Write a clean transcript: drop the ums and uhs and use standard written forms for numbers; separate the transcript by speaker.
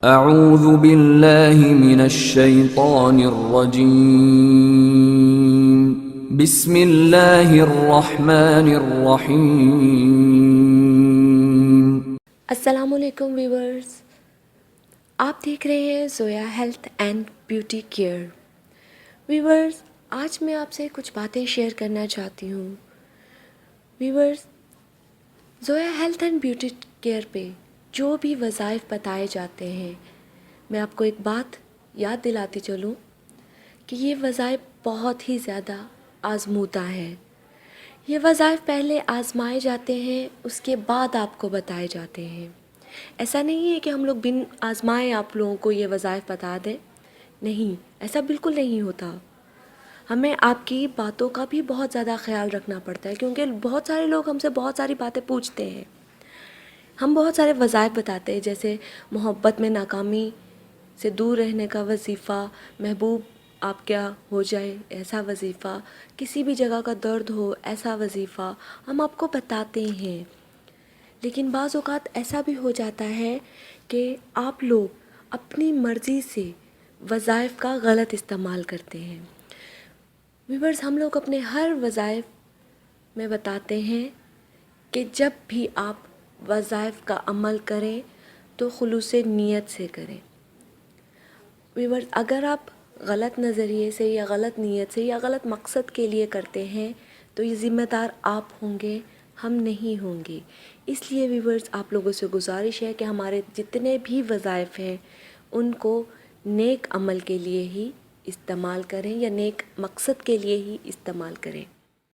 Speaker 1: اعوذ باللہ من الشیطان الرجیم بسم اللہ الرحمن الرحیم۔
Speaker 2: السلام علیکم ویورز، آپ دیکھ رہے ہیں Zoya health and beauty care. Viewers, آج میں آپ سے کچھ باتیں شیئر کرنا چاہتی ہوں۔ Viewers, Zoya health and beauty care پہ جو بھی وظائف بتائے جاتے ہیں، میں آپ کو ایک بات یاد دلاتی چلوں کہ یہ وظائف بہت ہی زیادہ آزمودہ ہیں۔ یہ وظائف پہلے آزمائے جاتے ہیں، اس کے بعد آپ کو بتائے جاتے ہیں۔ ایسا نہیں ہے کہ ہم لوگ بن آزمائے آپ لوگوں کو یہ وظائف بتا دیں، نہیں، ایسا بالکل نہیں ہوتا۔ ہمیں آپ کی باتوں کا بھی بہت زیادہ خیال رکھنا پڑتا ہے، کیونکہ بہت سارے لوگ ہم سے بہت ساری باتیں پوچھتے ہیں۔ ہم بہت سارے وظائف بتاتے ہیں، جیسے محبت میں ناکامی سے دور رہنے کا وظیفہ، محبوب آپ کیا ہو جائے ایسا وظیفہ، کسی بھی جگہ کا درد ہو ایسا وظیفہ ہم آپ کو بتاتے ہیں۔ لیکن بعض اوقات ایسا بھی ہو جاتا ہے کہ آپ لوگ اپنی مرضی سے وظائف کا غلط استعمال کرتے ہیں۔ ویورز، ہم لوگ اپنے ہر وظائف میں بتاتے ہیں کہ جب بھی آپ وظائف کا عمل کریں تو خلوص نیت سے کریں۔ ویورز، اگر آپ غلط نظریے سے یا غلط نیت سے یا غلط مقصد کے لیے کرتے ہیں تو یہ ذمہ دار آپ ہوں گے، ہم نہیں ہوں گے۔ اس لیے ویورز، آپ لوگوں سے گزارش ہے کہ ہمارے جتنے بھی وظائف ہیں ان کو نیک عمل کے لیے ہی استعمال کریں یا نیک مقصد کے لیے ہی استعمال کریں۔